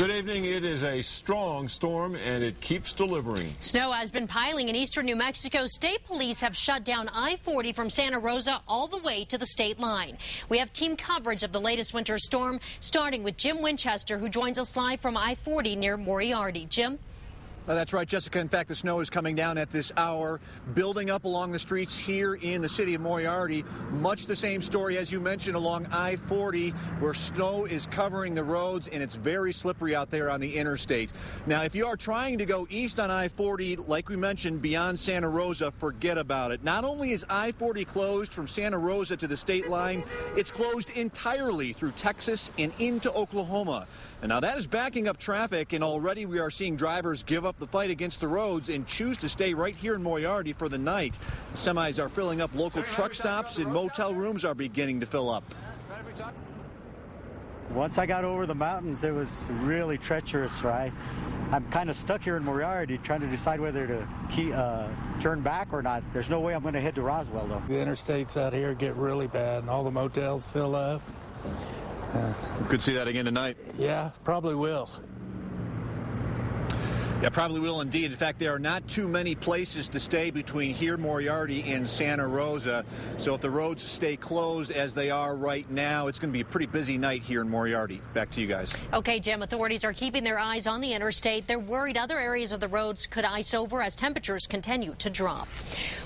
Good evening. It is a strong storm, and it keeps delivering. Snow has been piling in eastern New Mexico. State police have shut down I-40 from Santa Rosa all the way to the state line. We have team coverage of the latest winter storm, starting with Jim Winchester, who joins us live from I-40 near Moriarty. Jim? That's right, Jessica. In fact, the snow is coming down at this hour, building up along the streets here in the city of Moriarty. Much the same story as you mentioned along I-40, where snow is covering the roads and it's very slippery out there on the interstate. Now, if you are trying to go east on I-40, like we mentioned, beyond Santa Rosa, forget about it. Not only is I-40 closed from Santa Rosa to the state line, it's closed entirely through Texas and into Oklahoma. And now that is backing up traffic, and already we are seeing drivers give up the fight against the roads and choose to stay right here in Moriarty for the night. Semis are filling up local truck stops, and motel rooms are beginning to fill up. Once I got over the mountains, it was really treacherous, right? I'm kind of stuck here in Moriarty trying to decide whether to turn back or not. There's no way I'm going to head to Roswell, though. The interstates out here get really bad, and all the motels fill up. Could see that again tonight. Yeah, probably will. Yeah, probably will indeed. In fact, there are not too many places to stay between here, Moriarty, and Santa Rosa. So if the roads stay closed as they are right now, it's going to be a pretty busy night here in Moriarty. Back to you guys. Okay, Jim, authorities are keeping their eyes on the interstate. They're worried other areas of the roads could ice over as temperatures continue to drop.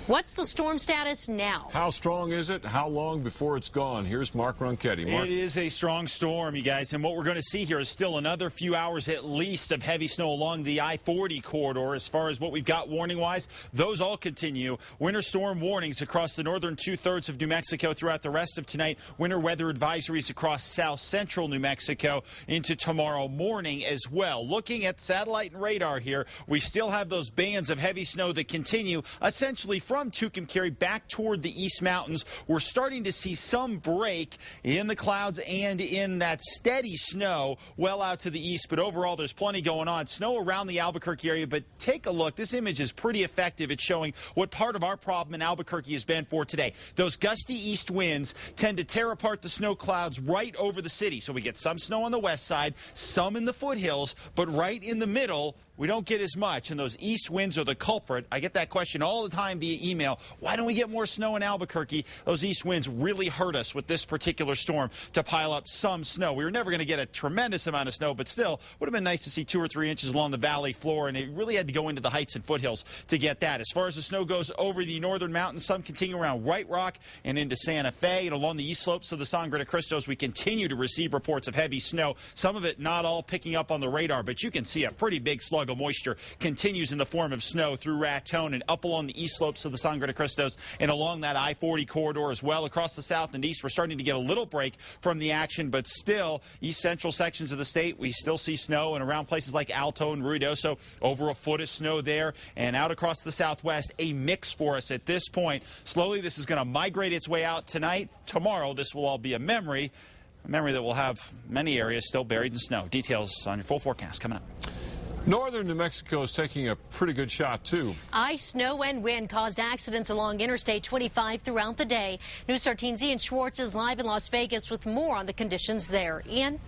What's the storm status now? How strong is it? How long before it's gone? Here's Mark Ronchetti. Mark. It is a strong storm, you guys, and what we're going to see here is still another few hours at least of heavy snow along the I-40 corridor. As far as what we've got warning-wise, those all continue. Winter storm warnings across the northern two-thirds of New Mexico throughout the rest of tonight. Winter weather advisories across south-central New Mexico into tomorrow morning as well. Looking at satellite and radar here, we still have those bands of heavy snow that continue essentially from Tucumcari back toward the East Mountains. We're starting to see some break in the clouds and in that steady snow well out to the east, but overall there's plenty going on. Snow around the Albuquerque area, but take a look. This image is pretty effective at showing what part of our problem in Albuquerque has been for today. Those gusty east winds tend to tear apart the snow clouds right over the city. So we get some snow on the west side, some in the foothills, but right in the middle, we don't get as much, and those east winds are the culprit. I get that question all the time via email. Why don't we get more snow in Albuquerque? Those east winds really hurt us with this particular storm to pile up some snow. We were never going to get a tremendous amount of snow, but still would have been nice to see 2 or 3 inches along the valley floor, and it really had to go into the heights and foothills to get that. As far as the snow goes over the northern mountains, some continue around White Rock and into Santa Fe, and along the east slopes of the Sangre de Cristos, we continue to receive reports of heavy snow. Some of it not all picking up on the radar, but you can see a pretty big slug of moisture continues in the form of snow through Raton and up along the east slopes of the Sangre de Cristos and along that I-40 corridor as well. Across the south and east, we're starting to get a little break from the action, but still, east central sections of the state, we still see snow, and around places like Alto and Ruidoso, over a foot of snow there, and out across the southwest, a mix for us at this point. Slowly, this is going to migrate its way out tonight. Tomorrow, this will all be a memory that will have many areas still buried in snow. Details on your full forecast coming up. Northern New Mexico is taking a pretty good shot, too. Ice, snow, and wind caused accidents along Interstate 25 throughout the day. News 13's Ian Schwartz is live in Las Vegas with more on the conditions there. Ian?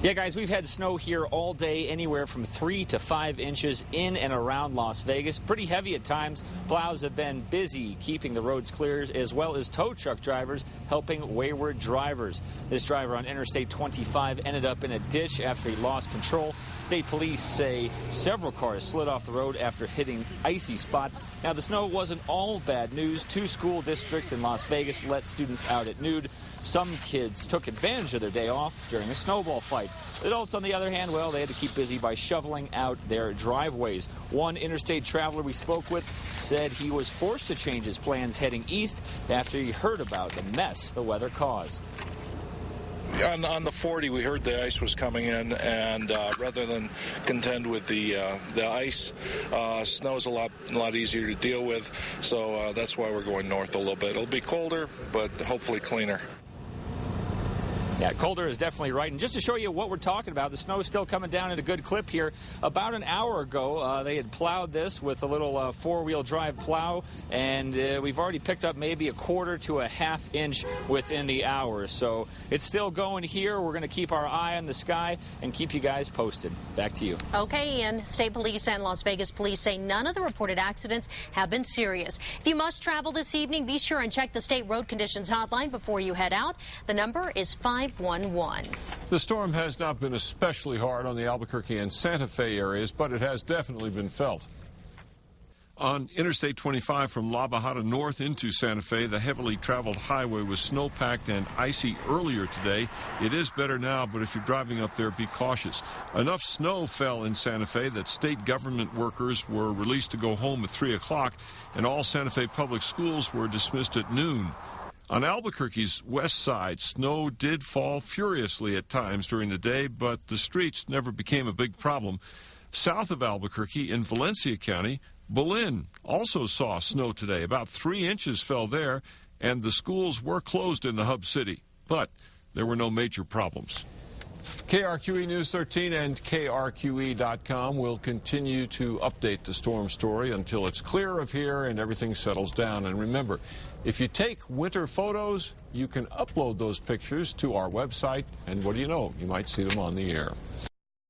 Yeah, guys, we've had snow here all day, anywhere from 3 to 5 inches in and around Las Vegas. Pretty heavy at times. Plows have been busy keeping the roads clear, as well as tow truck drivers helping wayward drivers. This driver on Interstate 25 ended up in a ditch after he lost control. State police say several cars slid off the road after hitting icy spots. Now, the snow wasn't all bad news. 2 school districts in Las Vegas let students out at noon. Some kids took advantage of their day off during a snowball fight. Adults, on the other hand, well, they had to keep busy by shoveling out their driveways. One interstate traveler we spoke with said he was forced to change his plans heading east after he heard about the mess the weather caused. On the 40, we heard the ice was coming in, and rather than contend with the ice, snow's a lot easier to deal with, so that's why we're going north a little bit. It'll be colder, but hopefully cleaner. Yeah, colder is definitely right. And just to show you what we're talking about, the snow is still coming down at a good clip here. About an hour ago, they had plowed this with a little four-wheel drive plow, and we've already picked up maybe a quarter to a half inch within the hour. So it's still going here. We're going to keep our eye on the sky and keep you guys posted. Back to you. Okay, Ian. State Police and Las Vegas Police say none of the reported accidents have been serious. If you must travel this evening, be sure and check the state road conditions hotline before you head out. The number is 511. The storm has not been especially hard on the Albuquerque and Santa Fe areas, but it has definitely been felt. On Interstate 25 from La Bajada north into Santa Fe, the heavily traveled highway was snow-packed and icy earlier today. It is better now, but if you're driving up there, be cautious. Enough snow fell in Santa Fe that state government workers were released to go home at 3 o'clock, and all Santa Fe public schools were dismissed at noon. On Albuquerque's west side, snow did fall furiously at times during the day, but the streets never became a big problem. South of Albuquerque in Valencia County, Belen also saw snow today. About 3 inches fell there, and the schools were closed in the hub city. But there were no major problems. KRQE News 13 and KRQE.com will continue to update the storm story until it's clear of here and everything settles down. And remember, if you take winter photos, you can upload those pictures to our website, and what do you know? You might see them on the air.